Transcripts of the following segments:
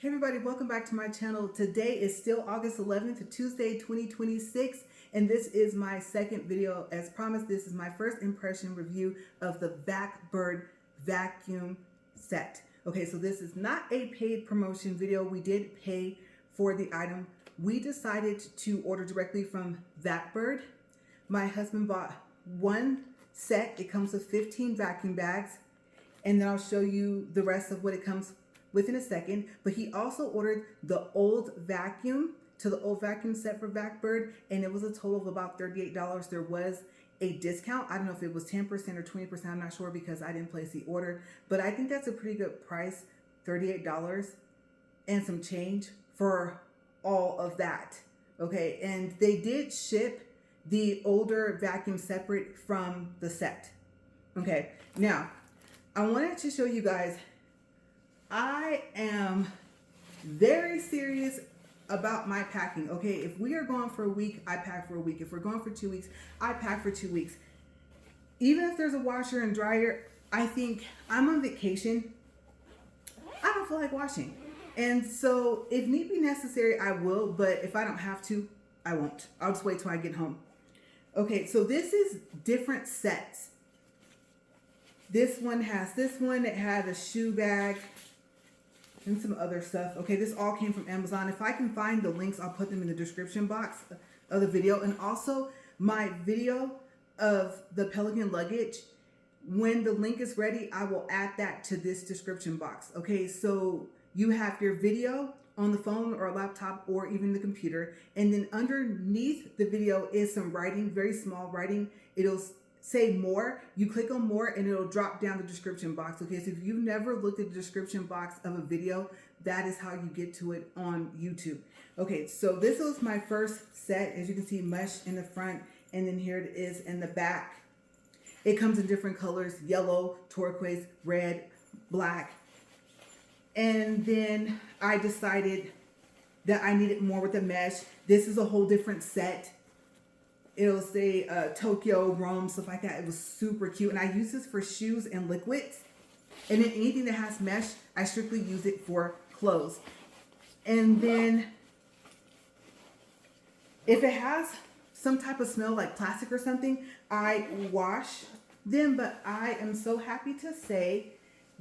Hey everybody, welcome back to my channel. Today is still August 11th, Tuesday 2026, and this is my second video. As promised, this is my first impression review of the Vacbird vacuum set. Okay, so this is not a paid promotion video. We did pay for the item. We decided to order directly from Vacbird. My husband bought one set. It comes with 15 vacuum bags, and then I'll show you the rest of what it comes with in a second. But he also ordered the old vacuum set for Vacbird, and it was a total of about $38. There was a discount. I don't know if it was 10% or 20%. I'm not sure because I didn't place the order, but I think that's a pretty good price, $38 and some change for all of that. Okay, and they did ship the older vacuum separate from the set. Okay, now I wanted to show you guys, I am very serious about my packing. Okay, if we are going for a week, I pack for a week. If we're going for 2 weeks, I pack for 2 weeks. Even if there's a washer and dryer, I think I'm on vacation, I don't feel like washing. And so if need be necessary, I will, but if I don't have to, I won't. I'll just wait till I get home. Okay, so this is different sets. This one has this one, it had a shoe bag and some other stuff. Okay, this all came from Amazon. If I can find the links, I'll put them in the description box of the video. And also my video of the Pelican luggage, when the link is ready, I will add that to this description box. Okay, so you have your video on the phone or a laptop or even the computer, and then underneath the video is some writing, very small writing. It'll say more. You click on more and it'll drop down the description box. Okay, so if you've never looked at the description box of a video, that is how you get to it on YouTube. Okay, so this was my first set. As you can see, mesh in the front, and then here it is in the back. It comes in different colors: yellow, turquoise, red, black. And then I decided that I needed more with the mesh. This is a whole different set. It'll say Tokyo, Rome, stuff like that. It was super cute. And I use this for shoes and liquids. And then anything that has mesh, I strictly use it for clothes. And then if it has some type of smell like plastic or something, I wash them. But I am so happy to say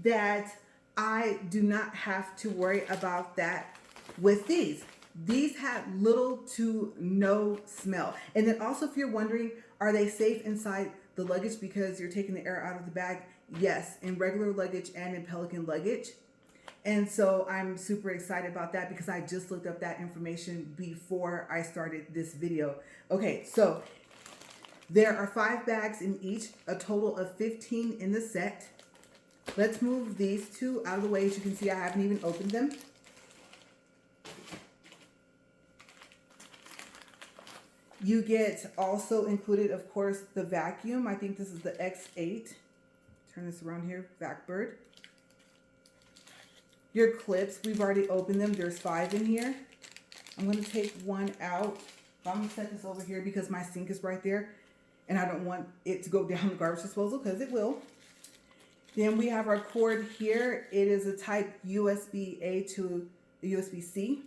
that I do not have to worry about that with these. These have little to no smell. And then also, if you're wondering, are they safe inside the luggage because you're taking the air out of the bag? Yes, in regular luggage and in Pelican luggage. And so I'm super excited about that because I just looked up that information before I started this video. Okay, so there are 5 bags in each, a total of 15 in the set. Let's move these two out of the way. As you can see, I haven't even opened them. You get also included, of course, the vacuum. I think this is the X8. Turn this around here, Vacbird. Your clips, we've already opened them. There's 5 in here. I'm going to take one out. I'm going to set this over here because my sink is right there. And I don't want it to go down the garbage disposal because it will. Then we have our cord here. It is a type USB-A to USB-C.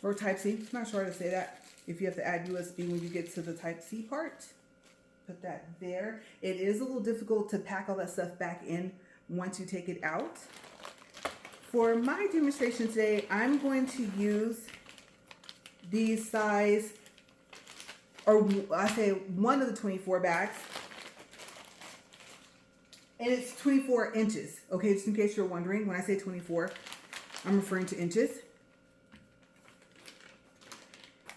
Or Type-C. I'm not sure how to say that. If you have to add USB when you get to the Type-C part, put that there. It is a little difficult to pack all that stuff back in once you take it out. For my demonstration today, I'm going to use these size, or I say one of the 24 bags. And it's 24 inches. Okay, just in case you're wondering, when I say 24, I'm referring to inches.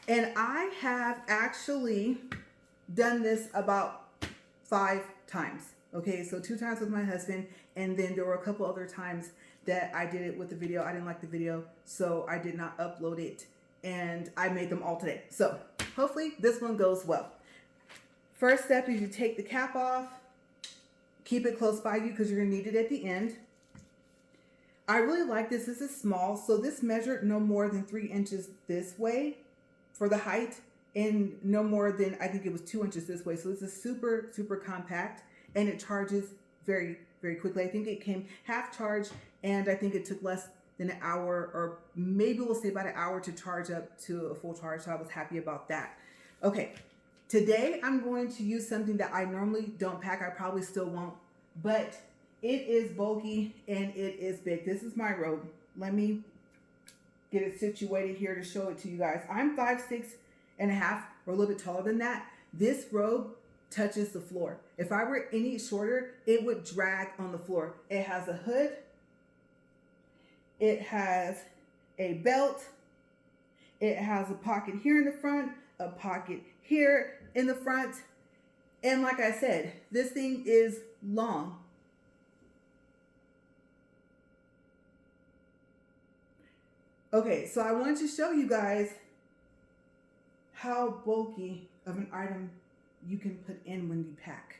And I have actually done this about 5 times. Okay, so 2 times with my husband, and then there were a couple other times that I did it with the video. I didn't like the video, so I did not upload it, and I made them all today. So hopefully this one goes well. First step is you take the cap off. Keep it close by you because you're going to need it at the end. I really like this. This is small, so this measured no more than 3 inches this way for the height, and no more than, I think it was 2 inches this way. So this is super, super compact, and it charges very, very quickly. I think it came half charged, and I think it took less than an hour, or maybe we'll say about an hour to charge up to a full charge. So I was happy about that. Okay, today I'm going to use something that I normally don't pack. I probably still won't, but it is bulky and it is big. This is my robe. Let me get it situated here to show it to you guys. I'm 5'6" and a half, or a little bit taller than that. This robe touches the floor. If I were any shorter, it would drag on the floor. It has a hood. It has a belt. It has a pocket here in the front, a pocket here in the front. And like I said, this thing is long. Okay, so I wanted to show you guys how bulky of an item you can put in when you pack.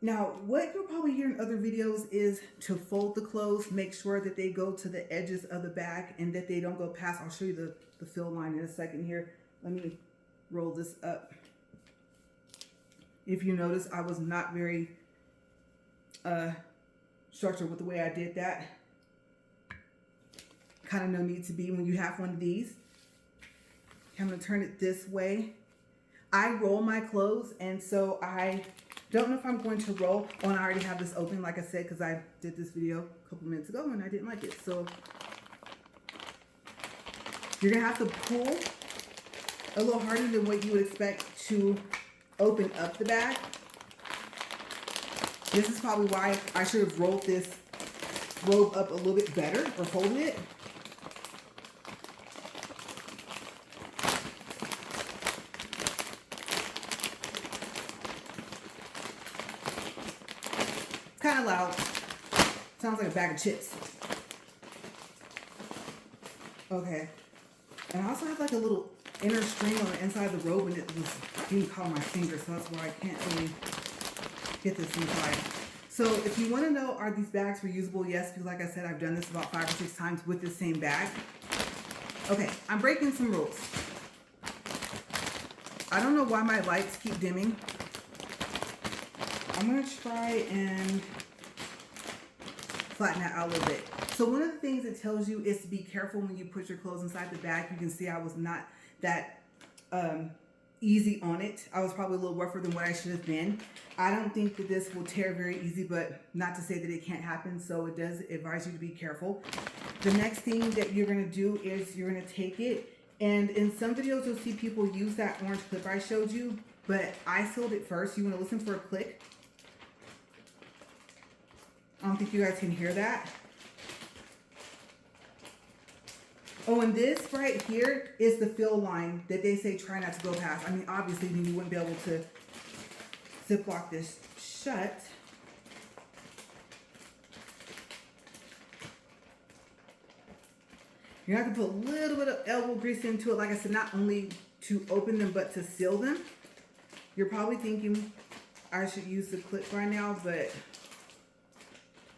Now, what you'll probably hear in other videos is to fold the clothes, make sure that they go to the edges of the bag and that they don't go past. I'll show you the fill line in a second here. Let me roll this up. If you notice, I was not very structured with the way I did that. Kind of no need to be when you have one of these. I'm gonna turn it this way. I roll my clothes, and so I don't know if I'm going to roll. Oh, and I already have this open, like I said, because I did this video a couple minutes ago and I didn't like it. So you're gonna have to pull a little harder than what you would expect to open up the bag. This is probably why I should have rolled this robe up a little bit better, or folded it. Kind of loud. Sounds like a bag of chips. Okay. And I also have like a little inner string on the inside of the robe, and it was getting caught on my finger, so that's why I can't really get this inside. So if you want to know, are these bags reusable? Yes, because like I said, I've done this about 5 or 6 times with this same bag. Okay, I'm breaking some rules. I don't know why my lights keep dimming. I'm going to try and flatten that out a little bit. So one of the things it tells you is to be careful when you put your clothes inside the bag. You can see I was not that easy on it. I was probably a little rougher than what I should have been. I don't think that this will tear very easy, but not to say that it can't happen. So it does advise you to be careful. The next thing that you're going to do is you're going to take it, and in some videos you'll see people use that orange clip I showed you, but I sealed it first. You want to listen for a click. I don't think you guys can hear that. Oh, and this right here is the fill line that they say try not to go past. I mean, obviously, then you wouldn't be able to ziplock this shut. You have to put a little bit of elbow grease into it, like I said, not only to open them, but to seal them. You're probably thinking I should use the clip right now, but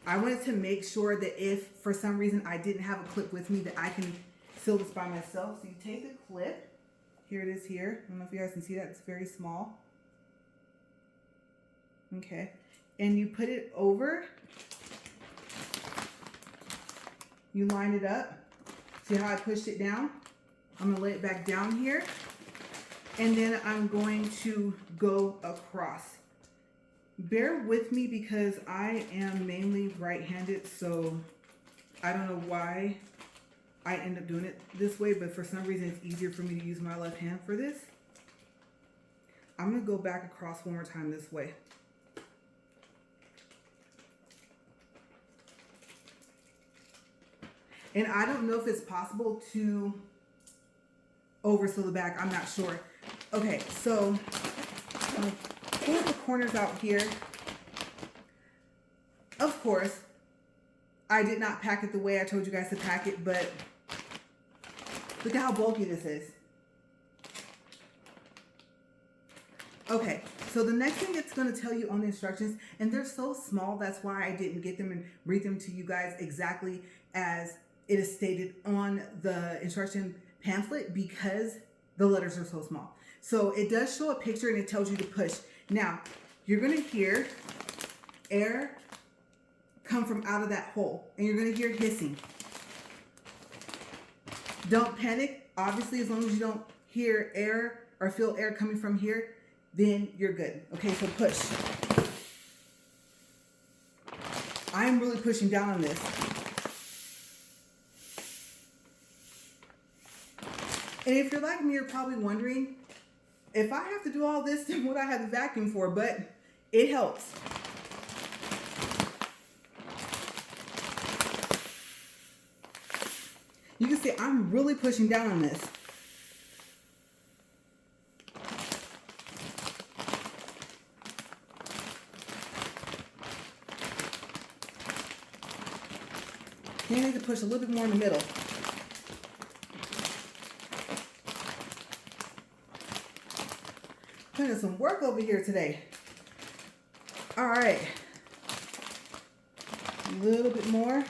I wanted to make sure that if for some reason I didn't have a clip with me, that I can seal this by myself. So you take the clip, here it is here. I don't know if you guys can see that, it's very small. Okay, and you put it over, you line it up. See how I pushed it down? I'm gonna lay it back down here, and then I'm going to go across. Bear with me because I am mainly right-handed, so I don't know why I end up doing it this way, but for some reason it's easier for me to use my left hand for this. I'm gonna go back across one more time this way. And I don't know if it's possible to overseal the bag. I'm not sure. Okay, so pull the corners out here. Of course, I did not pack it the way I told you guys to pack it, but look at how bulky this is. Okay, so the next thing it's going to tell you on the instructions, and they're so small, that's why I didn't get them and read them to you guys exactly as it is stated on the instruction pamphlet, because the letters are so small. So it does show a picture and it tells you to push. Now, you're going to hear air come from out of that hole, and you're going to hear hissing. Don't panic. Obviously, as long as you don't hear air or feel air coming from here, then you're good. Okay, so push. I'm really pushing down on this. And if you're like me, you're probably wondering, if I have to do all this, then what I have the vacuum for? But it helps. You can see I'm really pushing down on this. You need to push a little bit more in the middle. Doing some work over here today. All right. A little bit more.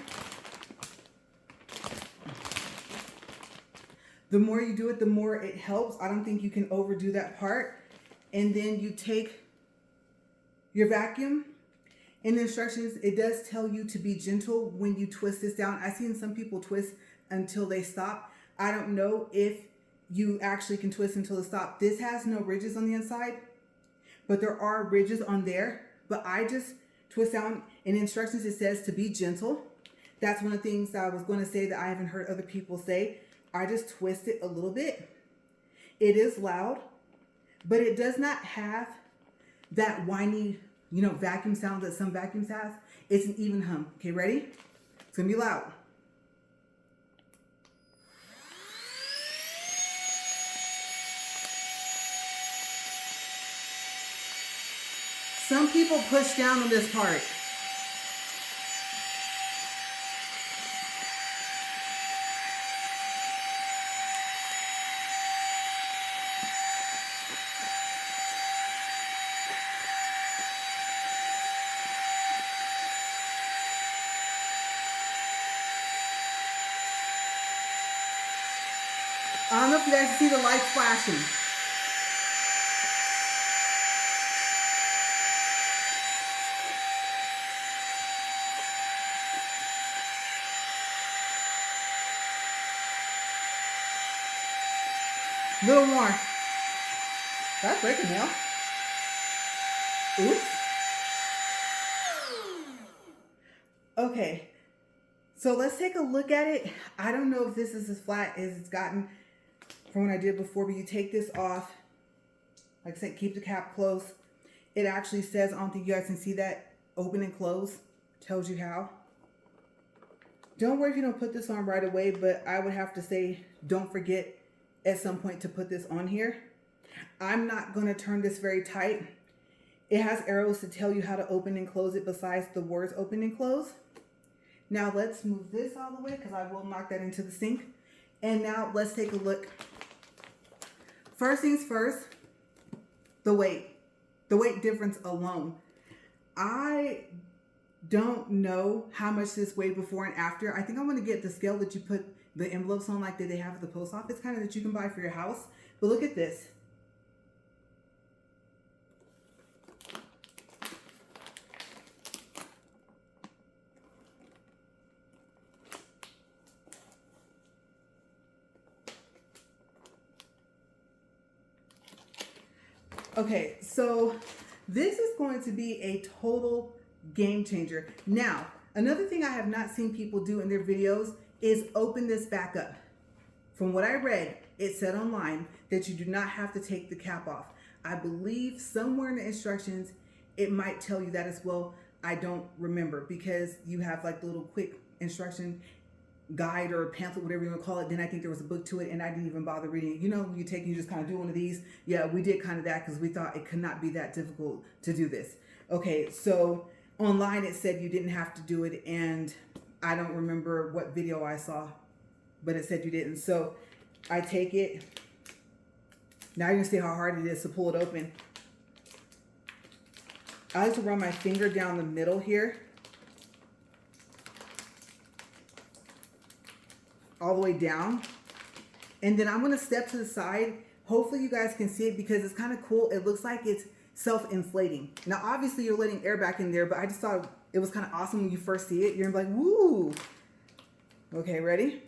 The more you do it, the more it helps. I don't think you can overdo that part. And then you take your vacuum. In the instructions, it does tell you to be gentle when you twist this down. I've seen some people twist until they stop. I don't know if you actually can twist until it stops. This has no ridges on the inside, but there are ridges on there. But I just twist down. In the instructions, it says to be gentle. That's one of the things that I was going to say that I haven't heard other people say. I just twist it a little bit. It is loud, but it does not have that whiny, vacuum sound that some vacuums have. It's an even hum. Okay, ready? It's gonna be loud. Some people push down on this part. I don't know if you guys can see the lights flashing. A little more. That's breaking now. Oops. Okay. So let's take a look at it. I don't know if this is as flat as it's gotten from what I did before, but you take this off. Like I said, keep the cap closed. It actually says, I don't think you guys can see that, open and close. Tells you how. Don't worry if you don't put this on right away, but I would have to say, don't forget at some point to put this on here. I'm not going to turn this very tight. It has arrows to tell you how to open and close it besides the words open and close. Now let's move this all the way because I will knock that into the sink. And now let's take a look. First things first, the weight. The weight difference alone. I don't know how much this weighed before and after. I think I'm going to get the scale that you put the envelopes on, like that they have at the post office, kind of that you can buy for your house. But look at this. Okay, so this is going to be a total game changer. Now, another thing I have not seen people do in their videos is open this back up. From what I read, it said online that you do not have to take the cap off. I believe somewhere in the instructions, it might tell you that as well. I don't remember because you have like the little quick instruction guide or pamphlet, whatever you want to call it. Then I think there was a book to it and I didn't even bother reading it. You know, when you take and you just kind of do one of these. Yeah, we did kind of that because we thought it could not be that difficult to do this. Okay, so online it said you didn't have to do it, and I don't remember what video I saw, but it said you didn't. So I take it. Now you're gonna see how hard it is to pull it open. I like to run my finger down the middle here, all the way down. And then I'm gonna step to the side. Hopefully you guys can see it because it's kind of cool. It looks like it's self-inflating. Now, obviously you're letting air back in there, but I just thought it was kind of awesome when you first see it. You're gonna be like, woo. Okay, ready?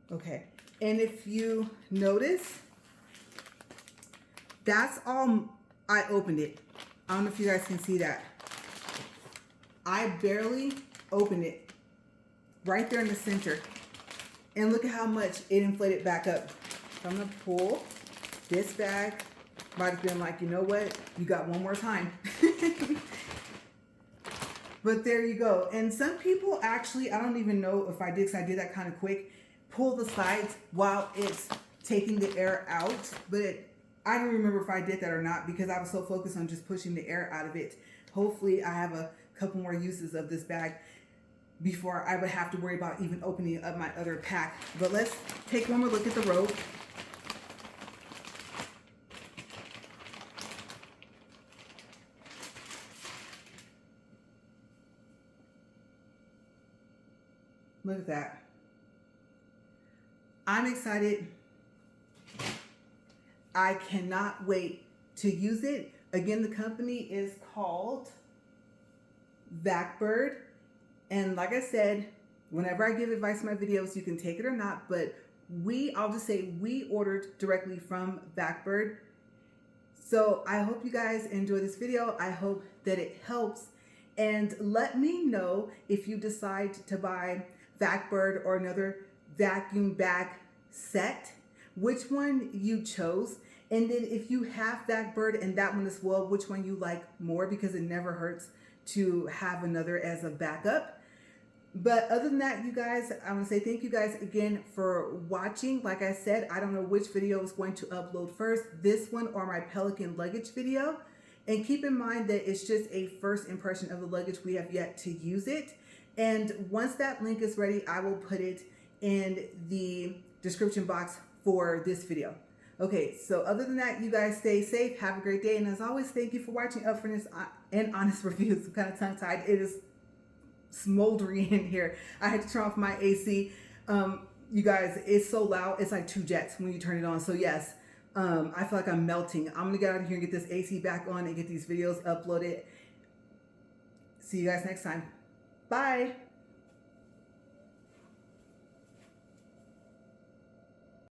Okay, and if you notice, that's all I opened it. I don't know if you guys can see that. I barely opened it right there in the center. And look at how much it inflated back up. So I'm gonna pull this bag. Might have been like, you know what? You got one more time. But there you go. And some people actually, I don't even know if I did, because I did that kind of quick, pull the sides while it's taking the air out. But I don't remember if I did that or not, because I was so focused on just pushing the air out of it. Hopefully I have a couple more uses of this bag before I would have to worry about even opening up my other pack. But let's take one more look at the rope. Look at that. I'm excited. I cannot wait to use it. Again, the company is called Vacbird. And like I said, whenever I give advice in my videos, you can take it or not, but I'll just say we ordered directly from Vacbird. So I hope you guys enjoy this video. I hope that it helps. And let me know if you decide to buy Vacbird or another vacuum bag set, which one you chose. And then if you have Vacbird and that one as well, which one you like more, because it never hurts to have another as a backup. But other than that, you guys, I want to say thank you guys again for watching. Like I said, I don't know which video is going to upload first, this one or my Pelican luggage video. And keep in mind that it's just a first impression of the luggage. We have yet to use it. And once that link is ready, I will put it in the description box for this video. Okay, so other than that, you guys stay safe, have a great day, and as always, thank you for watching Upfront and Honest Reviews. I'm kind of tongue-tied. It is smoldering in here. I had to turn off my AC. You guys, it's so loud. It's like 2 jets when you turn it on. So yes, I feel like I'm melting. I'm gonna get out of here and get this AC back on and get these videos uploaded. See you guys next time. Bye.